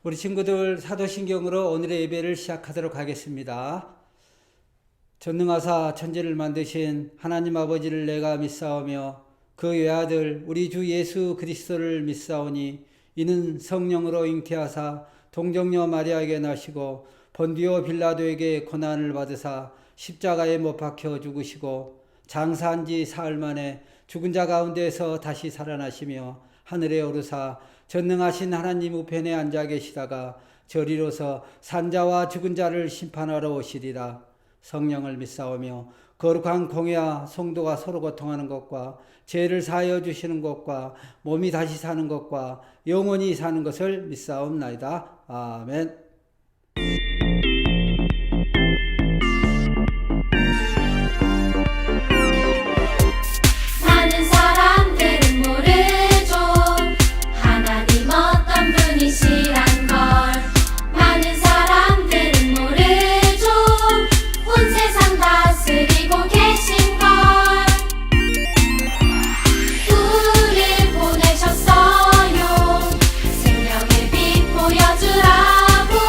우리 친구들 사도신경으로 오늘의 예배를 시작하도록 하겠습니다. 전능하사 천지를 만드신 하나님 아버지를 내가 믿사오며 그 외아들 우리 주 예수 그리스도를 믿사오니 이는 성령으로 잉태하사 동정녀 마리아에게 나시고 본디오 빌라도에게 고난을 받으사 십자가에 못 박혀 죽으시고 장사한 지 사흘 만에 죽은 자 가운데서 다시 살아나시며 하늘에 오르사 전능하신 하나님 우편에 앉아 계시다가 저리로서 산자와 죽은 자를 심판하러 오시리라. 성령을 믿사오며 거룩한 공회와 성도가 서로 고통하는 것과 죄를 사하여 주시는 것과 몸이 다시 사는 것과 영원히 사는 것을 믿사옵나이다. 아멘. 많은 사람들은 모르죠 하나님 어떤 분이시란 걸. 많은 사람들은 모르죠 온 세상 다스리고 계신 걸. 우릴 보내셨어요 생명의 빛 보여주라고.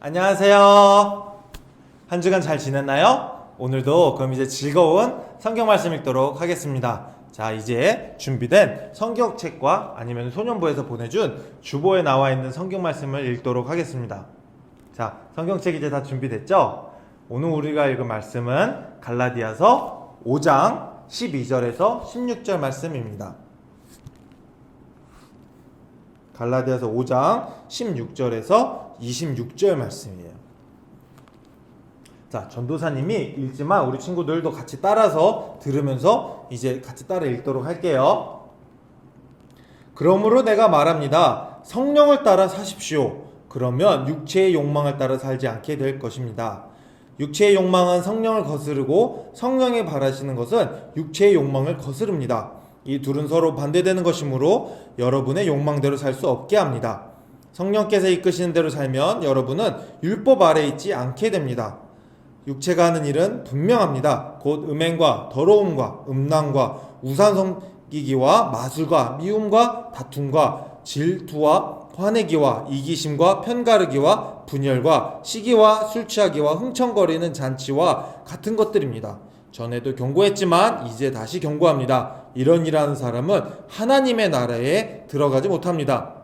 안녕하세요. 한 주간 잘 지냈나요? 오늘도 그럼 이제 즐거운 성경 말씀 읽도록 하겠습니다. 자, 이제 준비된 성경책과 아니면 소년부에서 보내준 주보에 나와 있는 성경 말씀을 읽도록 하겠습니다. 자, 성경책 이제 다 준비됐죠? 오늘 우리가 읽은 말씀은 갈라디아서 5장 12절에서 16절 말씀입니다. 갈라디아서 5장 16절에서 26절 말씀이에요. 자, 전도사님이 읽지만 우리 친구들도 같이 따라서 들으면서 이제 같이 따라 읽도록 할게요. 그러므로 내가 말합니다. 성령을 따라 사십시오. 그러면 육체의 욕망을 따라 살지 않게 될 것입니다. 육체의 욕망은 성령을 거스르고 성령이 바라시는 것은 육체의 욕망을 거스릅니다. 이 둘은 서로 반대되는 것이므로 여러분의 욕망대로 살 수 없게 합니다. 성령께서 이끄시는 대로 살면 여러분은 율법 아래에 있지 않게 됩니다. 육체가 하는 일은 분명합니다. 곧 음행과 더러움과 음란과 우상 섬기기와 마술과 미움과 다툼과 질투와 화내기와 이기심과 편가르기와 분열과 시기와 술 취하기와 흥청거리는 잔치와 같은 것들입니다. 전에도 경고했지만 이제 다시 경고합니다. 이런 일하는 사람은 하나님의 나라에 들어가지 못합니다.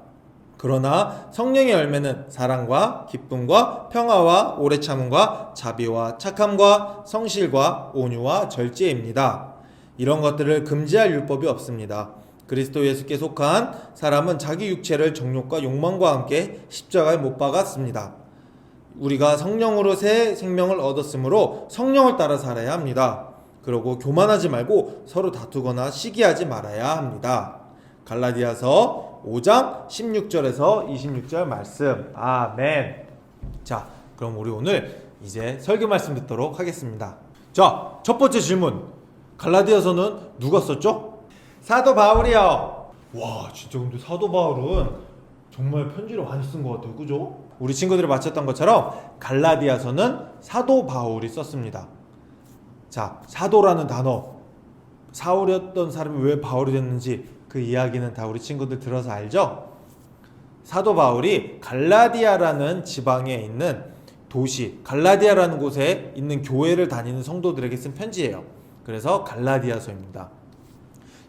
그러나 성령의 열매는 사랑과 기쁨과 평화와 오래 참음과 자비와 착함과 성실과 온유와 절제입니다. 이런 것들을 금지할 율법이 없습니다. 그리스도 예수께 속한 사람은 자기 육체를 정욕과 욕망과 함께 십자가에 못 박았습니다. 우리가 성령으로 새 생명을 얻었으므로 성령을 따라 살아야 합니다. 그러고 교만하지 말고 서로 다투거나 시기하지 말아야 합니다. 갈라디아서 5장 16절에서 26절 말씀. 아멘. 자, 그럼 우리 오늘 이제 설교 말씀 듣도록 하겠습니다. 자, 첫 번째 질문. 갈라디아서는 누가 썼죠? 사도 바울이요. 와, 진짜 근데 사도 바울은 정말 편지를 많이 쓴 것 같아요. 그죠? 우리 친구들이 맞췄던 것처럼 갈라디아서는 사도 바울이 썼습니다. 자, 사도라는 단어, 사울이었던 사람이 왜 바울이 됐는지 그 이야기는 다 우리 친구들 들어서 알죠? 사도 바울이 갈라디아라는 지방에 있는 도시, 갈라디아라는 곳에 있는 교회를 다니는 성도들에게 쓴 편지예요. 그래서 갈라디아서입니다.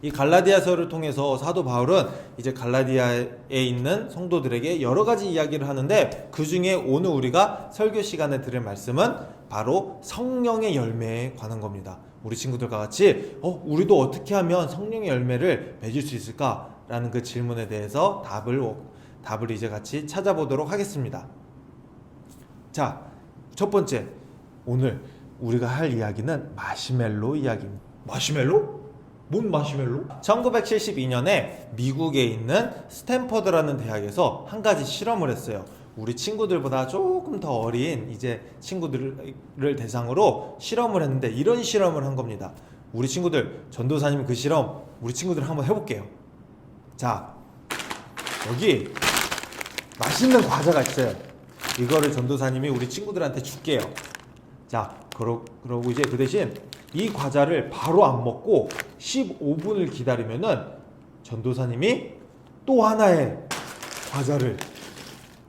이 갈라디아서를 통해서 사도 바울은 이제 갈라디아에 있는 성도들에게 여러 가지 이야기를 하는데, 그 중에 오늘 우리가 설교 시간에 들을 말씀은 바로 성령의 열매에 관한 겁니다. 우리 친구들과 같이 우리도 어떻게 하면 성령의 열매를 맺을 수 있을까라는 그 질문에 대해서 답을 이제 같이 찾아보도록 하겠습니다. 자, 첫 번째, 오늘 우리가 할 이야기는 마시멜로 이야기입니다. 마시멜로? 뭔 마시멜로? 1972년에 미국에 있는 스탠퍼드라는 대학에서 한 가지 실험을 했어요. 우리 친구들보다 조금 더 어린 이제 친구들을 대상으로 실험을 했는데, 이런 실험을 한 겁니다. 우리 친구들, 전도사님 그 실험 우리 친구들 한번 해볼게요. 자, 여기 맛있는 과자가 있어요. 이거를 전도사님이 우리 친구들한테 줄게요. 자, 그러고 이제 그 대신 이 과자를 바로 안 먹고 15분을 기다리면은 전도사님이 또 하나의 과자를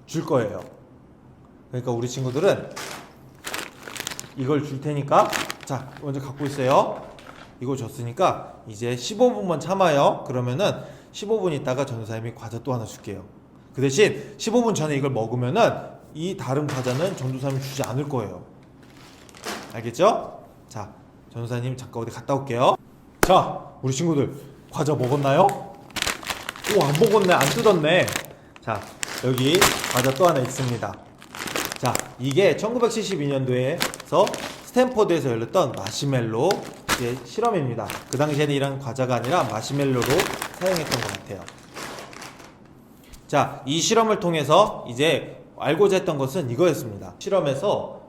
줄 거예요. 그러니까 우리 친구들은 이걸 줄 테니까, 자, 먼저 갖고 있어요. 이거 줬으니까 이제 15분만 참아요. 그러면은 15분 있다가 전도사님이 과자 또 하나 줄게요. 그 대신 15분 전에 이걸 먹으면은 이 다른 과자는 전도사님이 주지 않을 거예요. 알겠죠? 자, 전도사님 잠깐 어디 갔다 올게요. 자, 우리 친구들 과자 먹었나요? 오, 안 먹었네. 안 뜯었네. 자, 여기 과자 또 하나 있습니다. 자, 이게 1972년도에서 스탠퍼드에서 열렸던 마시멜로 실험입니다. 그 당시에는 이런 과자가 아니라 마시멜로로 사용했던 것 같아요. 자, 이 실험을 통해서 이제 알고자 했던 것은 이거였습니다. 실험에서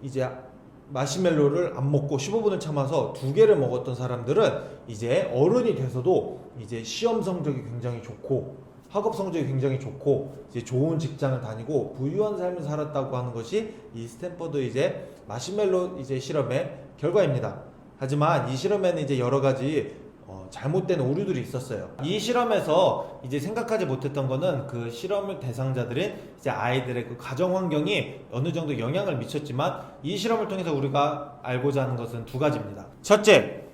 이제 마시멜로를 안 먹고 15분을 참아서 2개를 먹었던 사람들은 이제 어른이 돼서도 이제 시험 성적이 굉장히 좋고 학업 성적이 굉장히 좋고 이제 좋은 직장을 다니고 부유한 삶을 살았다고 하는 것이 이 스탠퍼드 이제 마시멜로 이제 실험의 결과입니다. 하지만 이 실험에는 이제 여러 가지 잘못된 오류들이 있었어요. 이 실험에서 이제 생각하지 못했던 거는 그 실험을 대상자들인 이제 아이들의 그 가정 환경이 어느 정도 영향을 미쳤지만, 이 실험을 통해서 우리가 알고자 하는 것은 두 가지입니다. 첫째,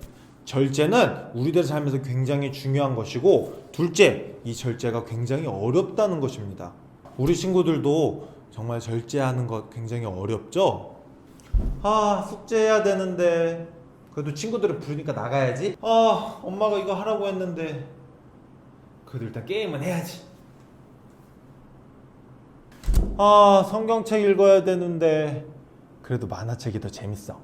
절제는 우리들의 삶에서 굉장히 중요한 것이고, 둘째, 이 절제가 굉장히 어렵다는 것입니다. 우리 친구들도 정말 절제하는 것 굉장히 어렵죠? 숙제해야 되는데 그래도 친구들을 부르니까 나가야지. 엄마가 이거 하라고 했는데 그래도 일단 게임은 해야지. 성경책 읽어야 되는데 그래도 만화책이 더 재밌어.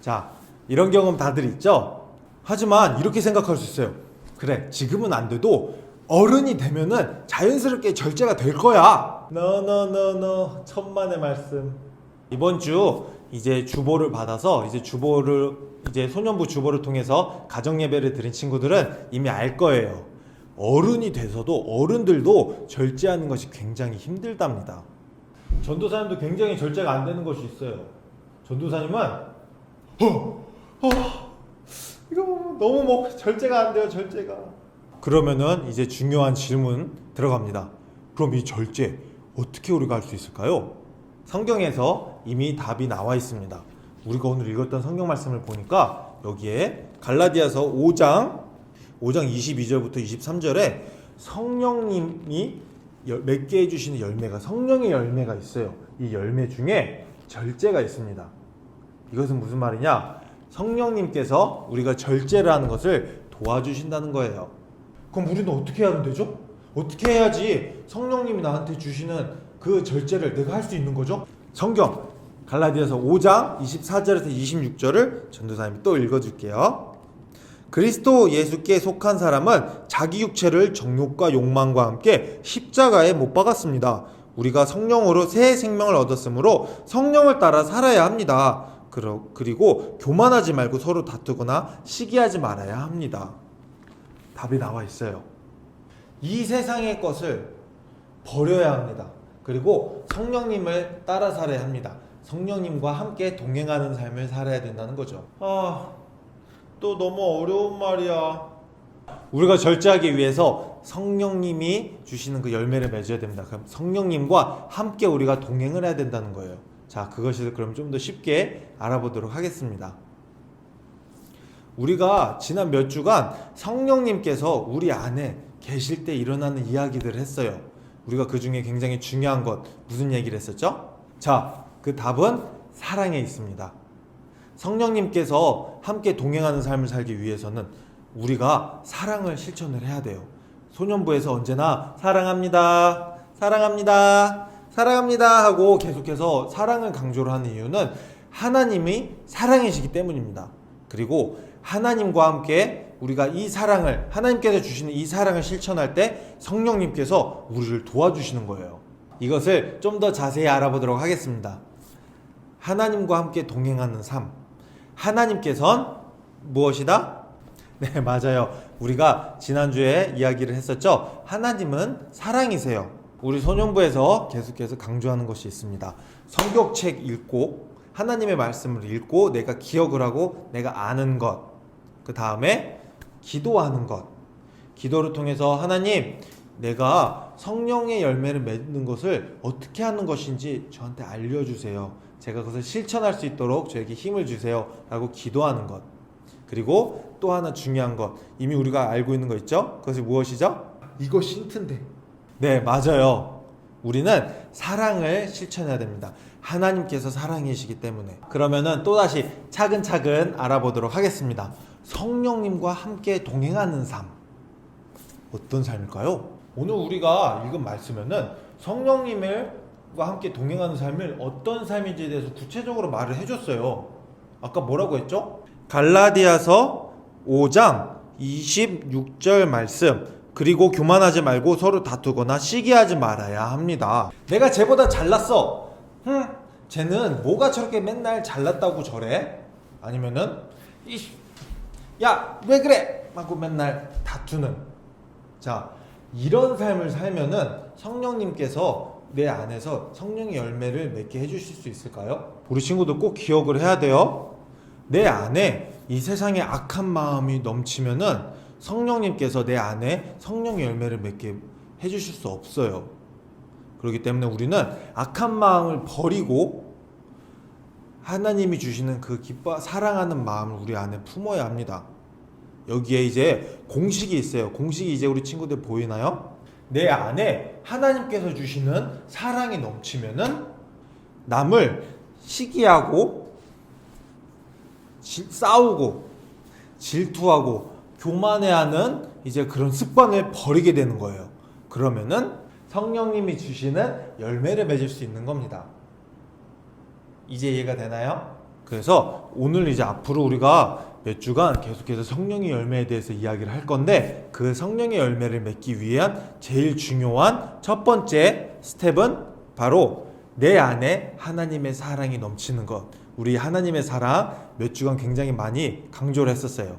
자, 이런 경험 다들 있죠? 하지만 이렇게 생각할 수 있어요. 그래, 지금은 안 돼도 어른이 되면은 자연스럽게 절제가 될 거야. No. 천만의 말씀. 이번 주 이제 주보를 받아서 이제 소년부 주보를 통해서 가정 예배를 드린 친구들은 이미 알 거예요. 어른이 돼서도 어른들도 절제하는 것이 굉장히 힘들답니다. 전도사님도 굉장히 절제가 안 되는 것이 있어요. 전도사님은 이거 너무 절제가 안 돼요. 절제가. 그러면은 이제 중요한 질문 들어갑니다. 그럼 이 절제 어떻게 우리가 할 수 있을까요? 성경에서 이미 답이 나와 있습니다. 우리가 오늘 읽었던 성경 말씀을 보니까 여기에 갈라디아서 5장 22절부터 23절에 성령님이 맺게 해주시는 열매가, 성령의 열매가 있어요. 이 열매 중에 절제가 있습니다. 이것은 무슨 말이냐? 성령님께서 우리가 절제를 하는 것을 도와주신다는 거예요. 그럼 우리는 어떻게 하면 되죠? 어떻게 해야지 성령님이 나한테 주시는 그 절제를 내가 할 수 있는 거죠? 성경 갈라디아서 5장 24절에서 26절을 전도사님이 또 읽어줄게요. 그리스도 예수께 속한 사람은 자기 육체를 정욕과 욕망과 함께 십자가에 못 박았습니다. 우리가 성령으로 새 생명을 얻었으므로 성령을 따라 살아야 합니다. 그리고 교만하지 말고 서로 다투거나 시기하지 말아야 합니다. 답이 나와 있어요. 이 세상의 것을 버려야 합니다. 그리고 성령님을 따라 살아야 합니다. 성령님과 함께 동행하는 삶을 살아야 된다는 거죠. 또 너무 어려운 말이야. 우리가 절제하기 위해서 성령님이 주시는 그 열매를 맺어야 됩니다. 그럼 성령님과 함께 우리가 동행을 해야 된다는 거예요. 자, 그것을 그럼 좀 더 쉽게 알아보도록 하겠습니다. 우리가 지난 몇 주간 성령님께서 우리 안에 계실 때 일어나는 이야기들을 했어요. 우리가 그 중에 굉장히 중요한 것, 무슨 얘기를 했었죠? 자, 그 답은 사랑에 있습니다. 성령님께서 함께 동행하는 삶을 살기 위해서는 우리가 사랑을 실천을 해야 돼요. 소년부에서 언제나 사랑합니다, 사랑합니다, 사랑합니다 하고 계속해서 사랑을 강조를 하는 이유는 하나님이 사랑이시기 때문입니다. 그리고 하나님과 함께 우리가 이 사랑을, 하나님께서 주시는 이 사랑을 실천할 때 성령님께서 우리를 도와주시는 거예요. 이것을 좀 더 자세히 알아보도록 하겠습니다. 하나님과 함께 동행하는 삶. 하나님께서는 무엇이다? 네, 맞아요. 우리가 지난주에 이야기를 했었죠. 하나님은 사랑이세요. 우리 소년부에서 계속해서 강조하는 것이 있습니다. 성경책 읽고 하나님의 말씀을 읽고 내가 기억을 하고 내가 아는 것, 그 다음에 기도하는 것. 기도를 통해서 하나님, 내가 성령의 열매를 맺는 것을 어떻게 하는 것인지 저한테 알려주세요. 제가 그것을 실천할 수 있도록 저에게 힘을 주세요 라고 기도하는 것. 그리고 또 하나 중요한 것, 이미 우리가 알고 있는 거 있죠? 그것이 무엇이죠? 이거 힌트인데. 네, 맞아요. 우리는 사랑을 실천해야 됩니다. 하나님께서 사랑이시기 때문에. 그러면은 또다시 차근차근 알아보도록 하겠습니다. 성령님과 함께 동행하는 삶. 어떤 삶일까요? 오늘 우리가 읽은 말씀에는 성령님과 함께 동행하는 삶을 어떤 삶인지에 대해서 구체적으로 말을 해줬어요. 아까 뭐라고 했죠? 갈라디아서 5장 26절 말씀. 그리고 교만하지 말고 서로 다투거나 시기하지 말아야 합니다. 내가 쟤보다 잘났어. 쟤는 뭐가 저렇게 맨날 잘났다고 저래? 아니면은 야, 왜 그래? 하고 맨날 다투는. 자, 이런 삶을 살면은 성령님께서 내 안에서 성령의 열매를 맺게 해주실 수 있을까요? 우리 친구들 꼭 기억을 해야 돼요. 내 안에 이 세상에 악한 마음이 넘치면은 성령님께서 내 안에 성령의 열매를 맺게 해주실 수 없어요. 그렇기 때문에 우리는 악한 마음을 버리고 하나님이 주시는 그 사랑하는 마음을 우리 안에 품어야 합니다. 여기에 이제 공식이 있어요. 공식이 이제 우리 친구들 보이나요? 내 안에 하나님께서 주시는 사랑이 넘치면은 남을 시기하고 싸우고 질투하고 교만해하는 이제 그런 습관을 버리게 되는 거예요. 그러면은 성령님이 주시는 열매를 맺을 수 있는 겁니다. 이제 이해가 되나요? 그래서 오늘 이제 앞으로 우리가 몇 주간 계속해서 성령의 열매에 대해서 이야기를 할 건데, 그 성령의 열매를 맺기 위한 제일 중요한 첫 번째 스텝은 바로 내 안에 하나님의 사랑이 넘치는 것. 우리 하나님의 사랑 몇 주간 굉장히 많이 강조를 했었어요.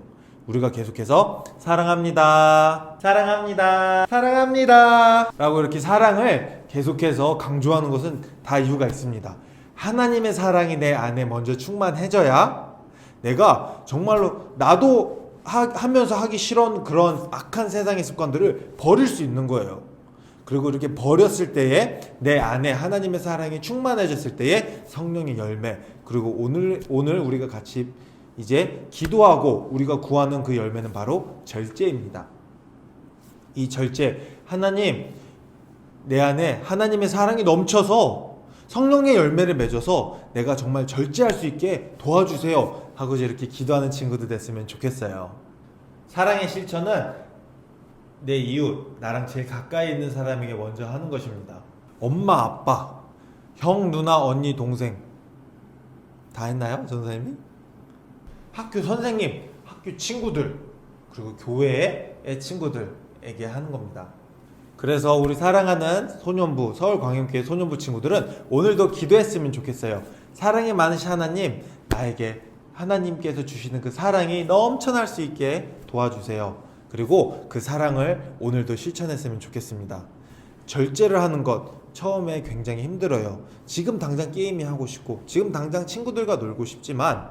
우리가 계속해서 사랑합니다, 사랑합니다, 사랑합니다 라고 이렇게 사랑을 계속해서 강조하는 것은 다 이유가 있습니다. 하나님의 사랑이 내 안에 먼저 충만해져야 내가 정말로 나도 하면서 하기 싫은 그런 악한 세상의 습관들을 버릴 수 있는 거예요. 그리고 이렇게 버렸을 때에 내 안에 하나님의 사랑이 충만해졌을 때에 성령의 열매, 그리고 오늘 우리가 같이 이제 기도하고 우리가 구하는 그 열매는 바로 절제입니다. 이 절제, 하나님, 내 안에 하나님의 사랑이 넘쳐서 성령의 열매를 맺어서 내가 정말 절제할 수 있게 도와주세요 하고 이렇게 기도하는 친구들 됐으면 좋겠어요. 사랑의 실천은 내 이웃, 나랑 제일 가까이 있는 사람에게 먼저 하는 것입니다. 엄마, 아빠, 형, 누나, 언니, 동생 다 했나요? 전사님이? 학교 선생님, 학교 친구들, 그리고 교회의 친구들에게 하는 겁니다. 그래서 우리 사랑하는 소년부, 서울광염교회 소년부 친구들은 오늘도 기도했으면 좋겠어요. 사랑이 많으신 하나님, 나에게 하나님께서 주시는 그 사랑이 넘쳐날 수 있게 도와주세요. 그리고 그 사랑을 오늘도 실천했으면 좋겠습니다. 절제를 하는 것 처음에 굉장히 힘들어요. 지금 당장 게임이 하고 싶고 지금 당장 친구들과 놀고 싶지만,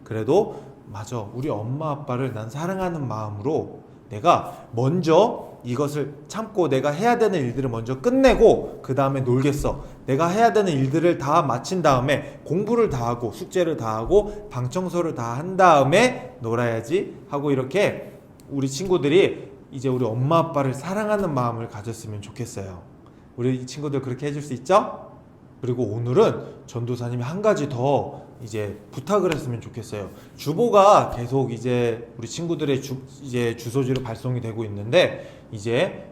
그래도 맞아, 우리 엄마 아빠를 난 사랑하는 마음으로 내가 먼저 이것을 참고 내가 해야 되는 일들을 먼저 끝내고 그 다음에 놀겠어. 내가 해야 되는 일들을 다 마친 다음에 공부를 다 하고 숙제를 다 하고 방 청소를 다 한 다음에 놀아야지 하고, 이렇게 우리 친구들이 이제 우리 엄마 아빠를 사랑하는 마음을 가졌으면 좋겠어요. 우리 친구들 그렇게 해줄 수 있죠? 그리고 오늘은 전도사님이 한 가지 더 이제 부탁을 했으면 좋겠어요. 주보가 계속 이제 우리 친구들의 이제 주소지로 발송이 되고 있는데, 이제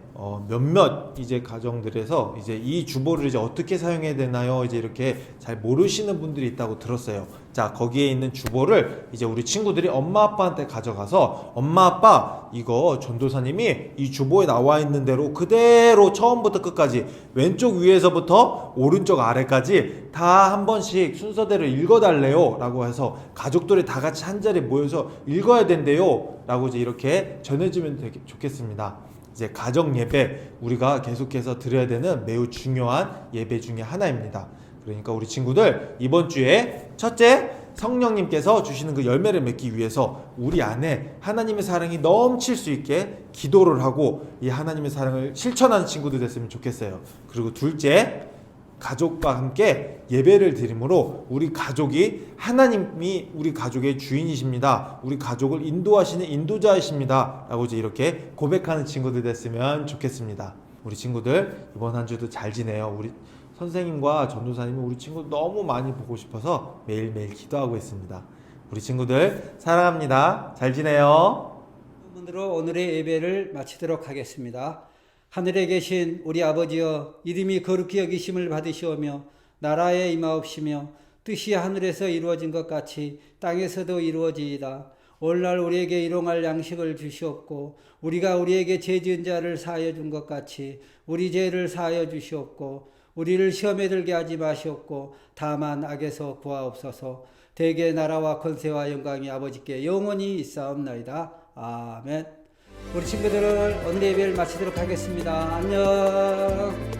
몇몇 이제 가정들에서 이제 이 주보를 이제 어떻게 사용해야 되나요? 이제 이렇게 잘 모르시는 분들이 있다고 들었어요. 자, 거기에 있는 주보를 이제 우리 친구들이 엄마 아빠한테 가져가서, 엄마 아빠, 이거 전도사님이 이 주보에 나와 있는 대로 그대로 처음부터 끝까지 왼쪽 위에서부터 오른쪽 아래까지 다 한 번씩 순서대로 읽어달래요 라고 해서 가족들이 다 같이 한 자리에 모여서 읽어야 된대요 라고 이제 이렇게 전해주면 되게 좋겠습니다. 이제 가정 예배, 우리가 계속해서 드려야 되는 매우 중요한 예배 중에 하나입니다. 그러니까 우리 친구들, 이번 주에 첫째, 성령님께서 주시는 그 열매를 맺기 위해서 우리 안에 하나님의 사랑이 넘칠 수 있게 기도를 하고 이 하나님의 사랑을 실천하는 친구들 됐으면 좋겠어요. 그리고 둘째, 가족과 함께 예배를 드림으로 우리 가족이 하나님이 우리 가족의 주인이십니다. 우리 가족을 인도하시는 인도자이십니다. 라고 이제 이렇게 고백하는 친구들 됐으면 좋겠습니다. 우리 친구들 이번 한 주도 잘 지내요. 우리 선생님과 전도사님은 우리 친구 너무 많이 보고 싶어서 매일매일 기도하고 있습니다. 우리 친구들 사랑합니다. 잘 지내요. 부분으로 오늘의 예배를 마치도록 하겠습니다. 하늘에 계신 우리 아버지여, 이름이 거룩히 여기심을 받으시오며 나라에 임하옵시며 뜻이 하늘에서 이루어진 것 같이 땅에서도 이루어지이다. 오늘날 우리에게 일용할 양식을 주시옵고 우리가 우리에게 죄 지은 자를 사하여 준 것 같이 우리 죄를 사하여 주시옵고 우리를 시험에 들게 하지 마시옵고 다만 악에서 구하옵소서. 대개 나라와 권세와 영광이 아버지께 영원히 있사옵나이다. 아멘. 우리 친구들을 오늘 예배를 마치도록 하겠습니다. 안녕.